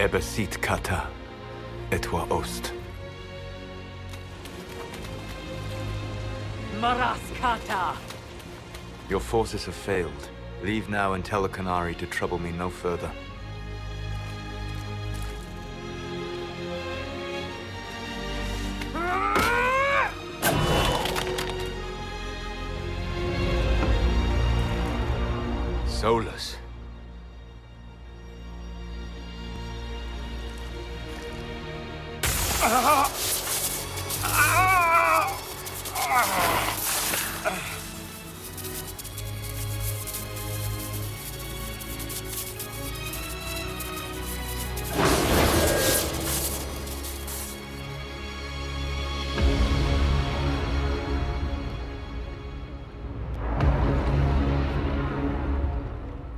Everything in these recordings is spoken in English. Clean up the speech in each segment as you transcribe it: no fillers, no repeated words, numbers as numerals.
Ebesit kata, etwa ost. Maraskata! Your forces have failed. Leave now and tell the Canary to trouble me no further. Solus.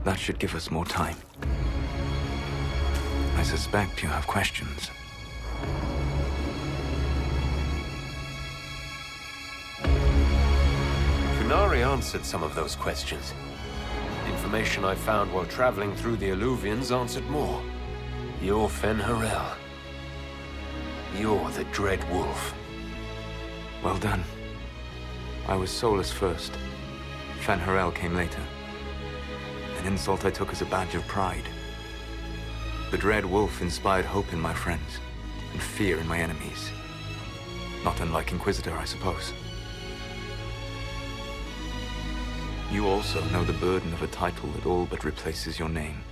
That should give us more time. I suspect you have questions. Funari answered some of those questions. Information I found while traveling through the Alluvians answered more. You're Fen'Harel. You're the Dread Wolf. Well done. I was Solus first. Fen'Harel came later. An insult I took as a badge of pride. The Dread Wolf inspired hope in my friends, and fear in my enemies. Not unlike Inquisitor, I suppose. You also know the burden of a title that all but replaces your name.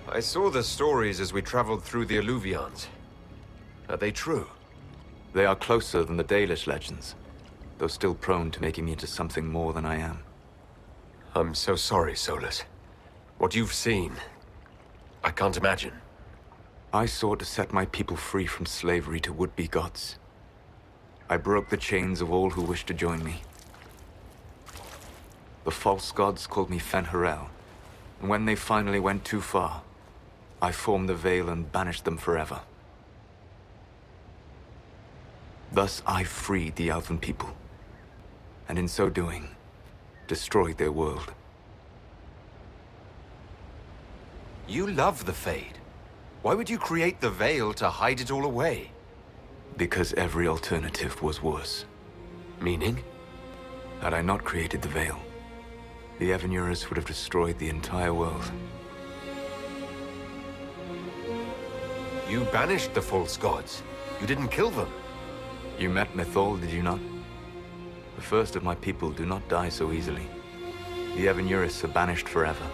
I saw the stories as we traveled through the Alluvians. Are they true? They are closer than the Dalish legends, though still prone to making me into something more than I am. I'm so sorry, Solus. What you've seen, I can't imagine. I sought to set my people free from slavery to would-be gods. I broke the chains of all who wished to join me. The false gods called me Fen'Harel, and when they finally went too far, I formed the Veil and banished them forever. Thus I freed the Elven people, and in so doing, destroyed their world. You love the Fade. Why would you create the Veil to hide it all away? Because every alternative was worse. Meaning? Had I not created the Veil, the Evenuris would have destroyed the entire world. You banished the false gods. You didn't kill them. You met Mythal, did you not? The first of my people do not die so easily. The Evenuris are banished forever,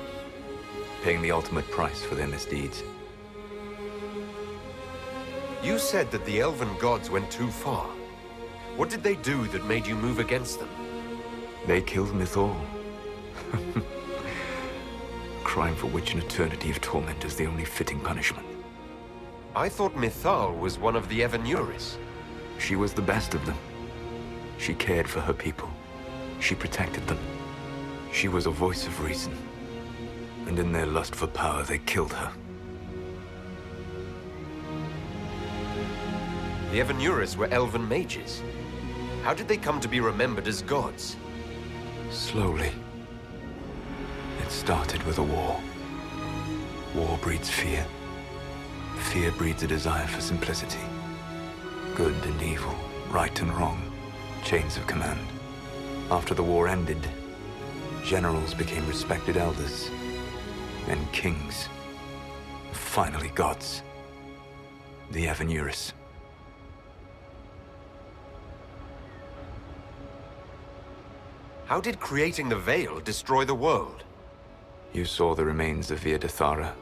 paying the ultimate price for their misdeeds. You said that the Elven gods went too far. What did they do that made you move against them? They killed Mythal. Crime for which an eternity of torment is the only fitting punishment. I thought Mythal was one of the Evenuris. She was the best of them. She cared for her people. She protected them. She was a voice of reason. And in their lust for power, they killed her. The Evenuris were elven mages. How did they come to be remembered as gods? Slowly. It started with a war. War breeds fear. Fear breeds a desire for simplicity. Good and evil, right and wrong, chains of command. After the war ended, generals became respected elders, then kings, finally gods. The Evenuris. How did creating the Veil destroy the world? You saw the remains of Via de Thara.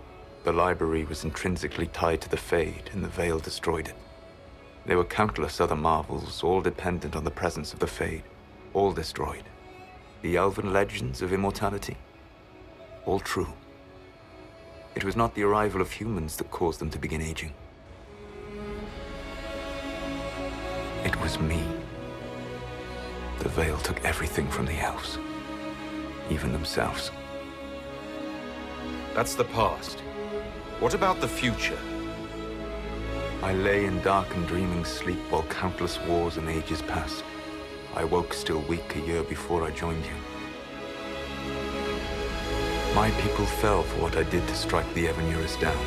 The library was intrinsically tied to the Fade, and the Veil destroyed it. There were countless other marvels, all dependent on the presence of the Fade, all destroyed. The elven legends of immortality, all true. It was not the arrival of humans that caused them to begin aging. It was me. The Veil took everything from the elves, even themselves. That's the past. What about the future? I lay in dark and dreaming sleep while countless wars and ages passed. I woke still weak a year before I joined you. My people fell for what I did to strike the Evanurus down.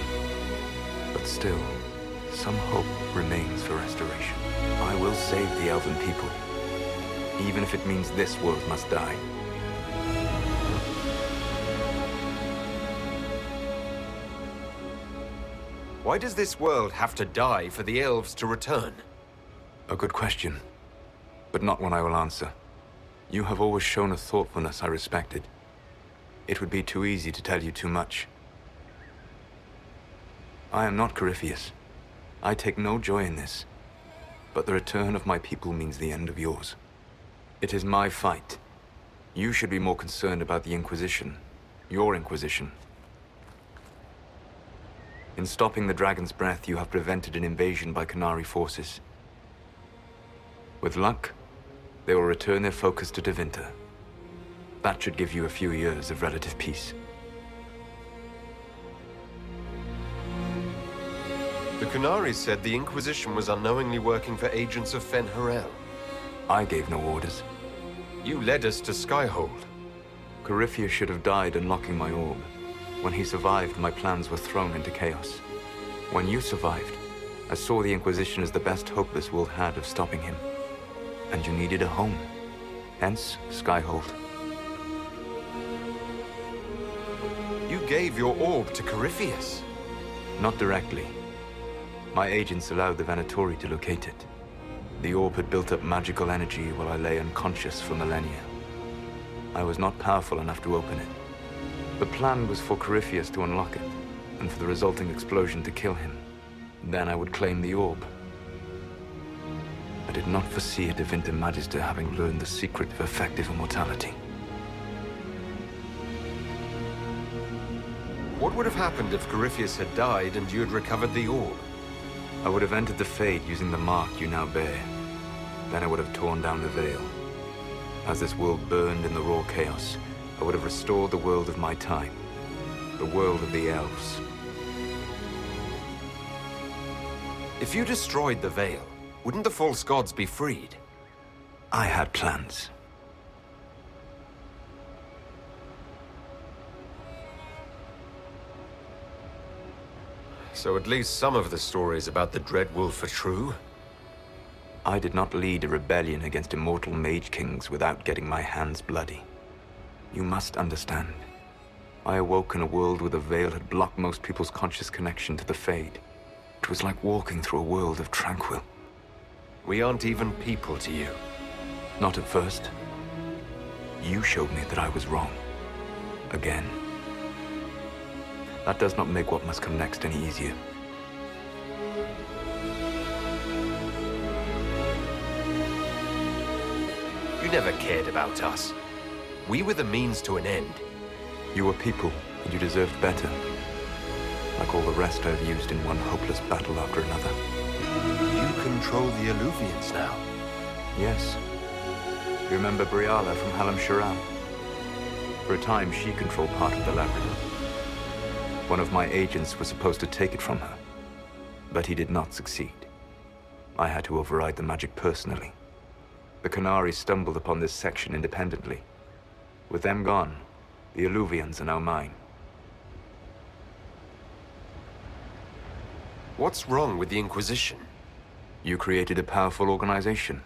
But still, some hope remains for restoration. I will save the Elven people, even if it means this world must die. Why does this world have to die for the elves to return? A good question, but not one I will answer. You have always shown a thoughtfulness I respected. It would be too easy to tell you too much. I am not Corypheus. I take no joy in this. But the return of my people means the end of yours. It is my fight. You should be more concerned about the Inquisition. Your Inquisition. In stopping the Dragon's Breath, you have prevented an invasion by Qunari forces. With luck, they will return their focus to Tevinter. That should give you a few years of relative peace. The Qunari said the Inquisition was unknowingly working for agents of Fen'Harel. I gave no orders. You led us to Skyhold. Corypheus should have died unlocking my orb. When he survived, my plans were thrown into chaos. When you survived, I saw the Inquisition as the best hope this world had of stopping him. And you needed a home. Hence, Skyhold. You gave your orb to Corypheus. Not directly. My agents allowed the Venatori to locate it. The orb had built up magical energy while I lay unconscious for millennia. I was not powerful enough to open it. The plan was for Corypheus to unlock it, and for the resulting explosion to kill him. Then I would claim the orb. I did not foresee a Tevinter Magister having learned the secret of effective immortality. What would have happened if Corypheus had died and you had recovered the orb? I would have entered the Fade using the mark you now bear. Then I would have torn down the veil. As this world burned in the raw chaos, I would have restored the world of my time. The world of the elves. If you destroyed the veil, wouldn't the false gods be freed? I had plans. So at least some of the stories about the Dread Wolf are true? I did not lead a rebellion against immortal mage kings without getting my hands bloody. You must understand. I awoke in a world where the veil had blocked most people's conscious connection to the Fade. It was like walking through a world of tranquil. We aren't even people to you. Not at first. You showed me that I was wrong. Again. That does not make what must come next any easier. You never cared about us. We were the means to an end. You were people, and you deserved better. Like all the rest I've used in one hopeless battle after another. You control the Alluvians now. Yes. You remember Briala from Halam Sharam? For a time, she controlled part of the labyrinth. One of my agents was supposed to take it from her, but he did not succeed. I had to override the magic personally. The Qunari stumbled upon this section independently. With them gone, the Alluvians are now mine. What's wrong with the Inquisition? You created a powerful organization,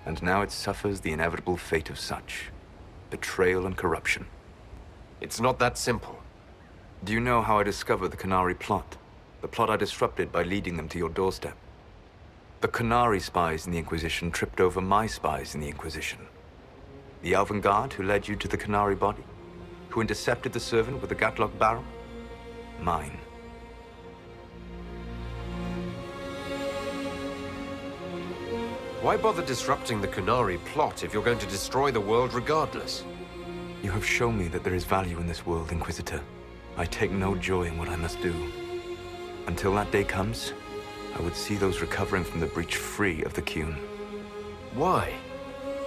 and now it suffers the inevitable fate of such. Betrayal and corruption. It's not that simple. Do you know how I discovered the Qunari plot? The plot I disrupted by leading them to your doorstep. The Qunari spies in the Inquisition tripped over my spies in the Inquisition. The Elven Guard who led you to the Qunari body? Who intercepted the servant with the Gatlock barrel? Mine. Why bother disrupting the Qunari plot if you're going to destroy the world regardless? You have shown me that there is value in this world, Inquisitor. I take no joy in what I must do. Until that day comes, I would see those recovering from the breach free of the Qun. Why?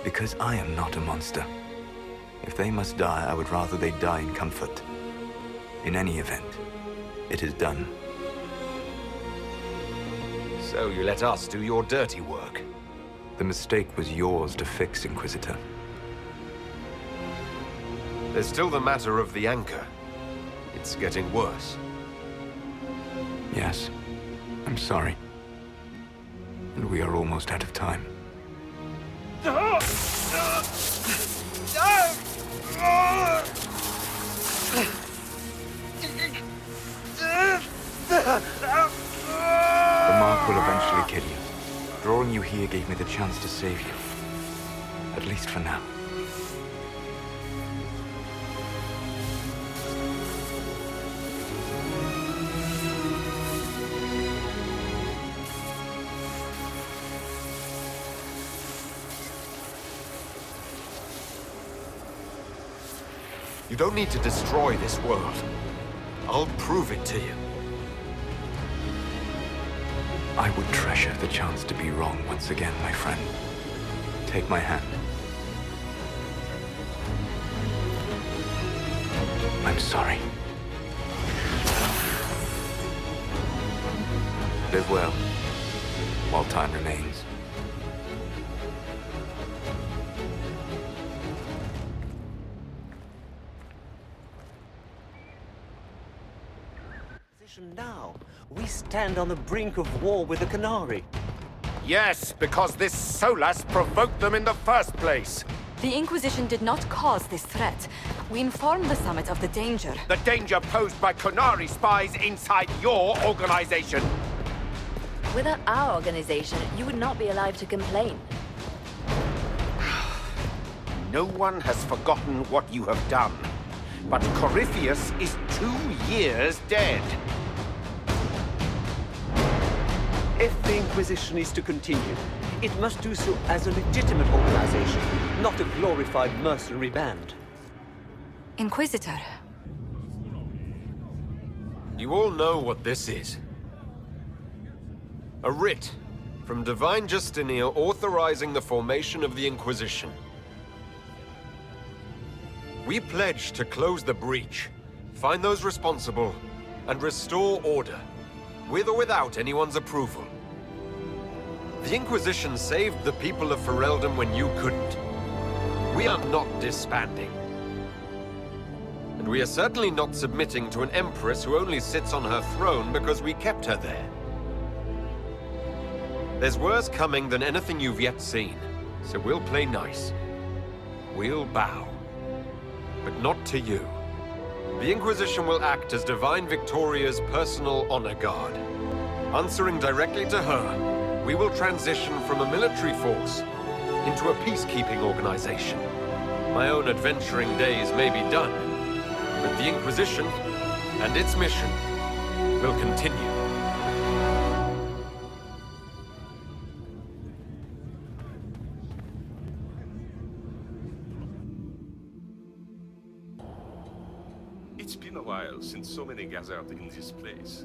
Because I am not a monster. If they must die, I would rather they die in comfort. In any event, it is done. So you let us do your dirty work? The mistake was yours to fix, Inquisitor. There's still the matter of the anchor. It's getting worse. Yes, I'm sorry. And we are almost out of time. The mark will eventually kill you. Drawing you here gave me the chance to save you. At least for now. You don't need to destroy this world. I'll prove it to you. I would treasure the chance to be wrong once again, my friend. Take my hand. I'm sorry. Live well, while time remains. Now, we stand on the brink of war with the Canary. Yes, because this Solas provoked them in the first place. The Inquisition did not cause this threat. We informed the Summit of the danger. The danger posed by Canary spies inside your organization. Without our organization, you would not be alive to complain. No one has forgotten what you have done. But Corypheus is 2 years dead. If the Inquisition is to continue, it must do so as a legitimate organization, not a glorified mercenary band. Inquisitor. You all know what this is. A writ from Divine Justinia authorizing the formation of the Inquisition. We pledge to close the breach, find those responsible, and restore order, with or without anyone's approval. The Inquisition saved the people of Ferelden when you couldn't. We are not disbanding. And we are certainly not submitting to an empress who only sits on her throne because we kept her there. There's worse coming than anything you've yet seen, so we'll play nice. We'll bow. But not to you. The Inquisition will act as Divine Victoria's personal honor guard. Answering directly to her, we will transition from a military force into a peacekeeping organization. My own adventuring days may be done, but the Inquisition and its mission will continue. It's been a while since so many gathered in this place.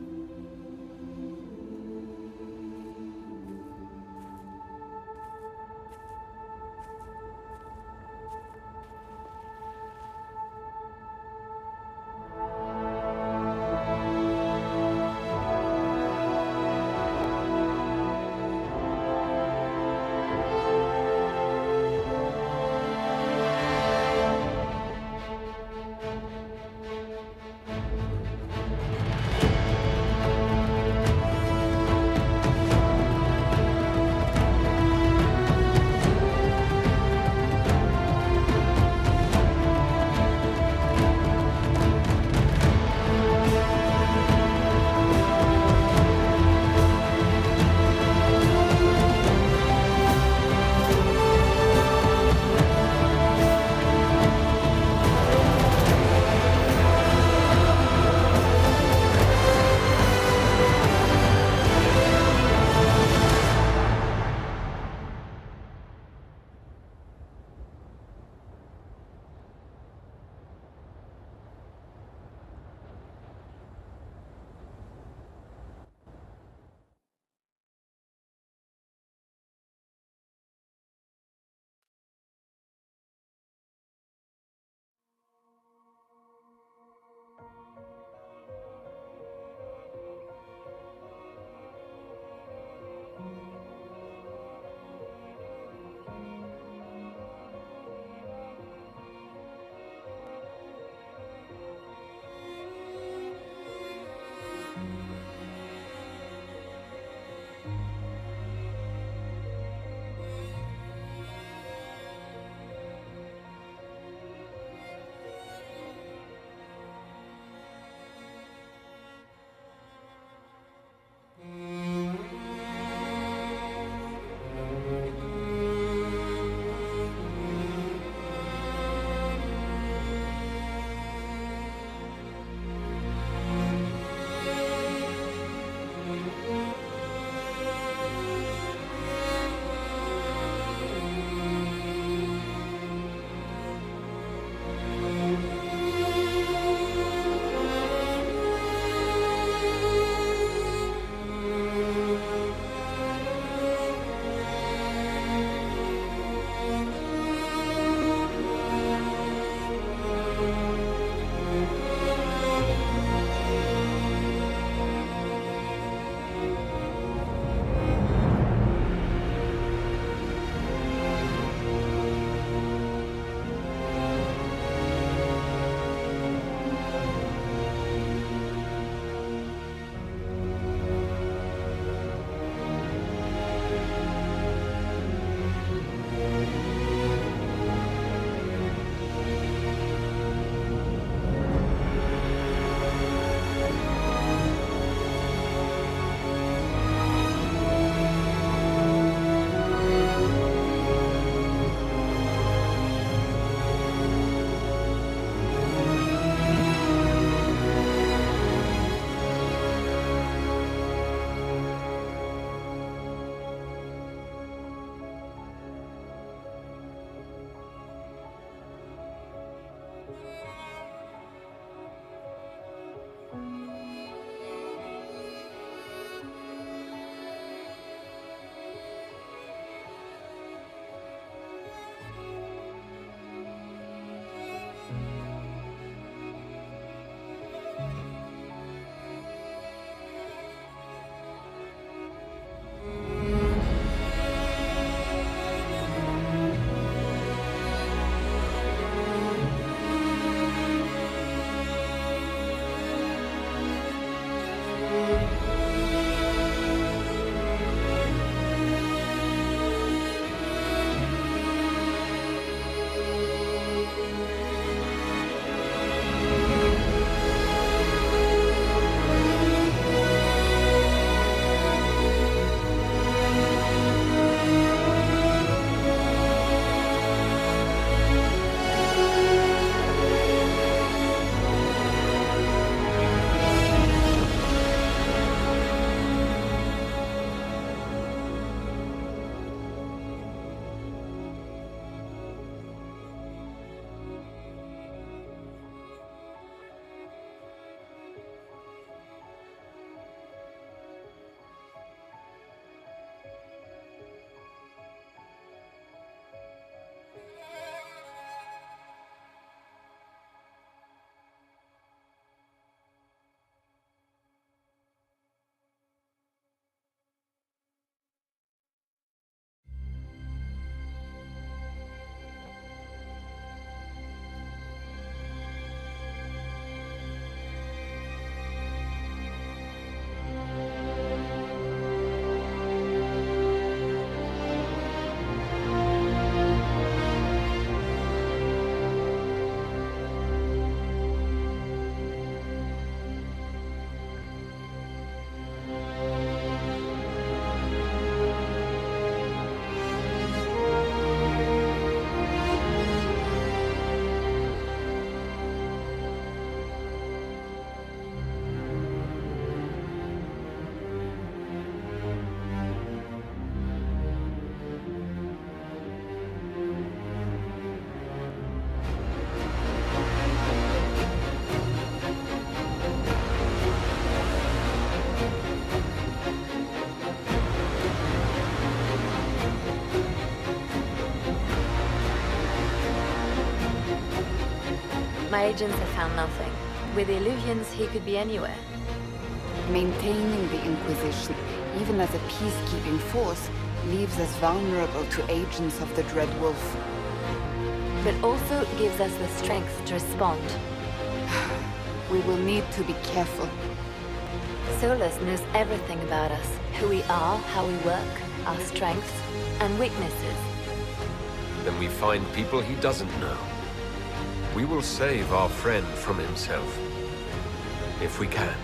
agents have found nothing. With the Illuvians, he could be anywhere. Maintaining the Inquisition, even as a peacekeeping force, leaves us vulnerable to agents of the Dread Wolf. But also gives us the strength to respond. We will need to be careful. Solus knows everything about us. Who we are, how we work, our strengths and weaknesses. Then we find people he doesn't know. We will save our friend from himself. If we can.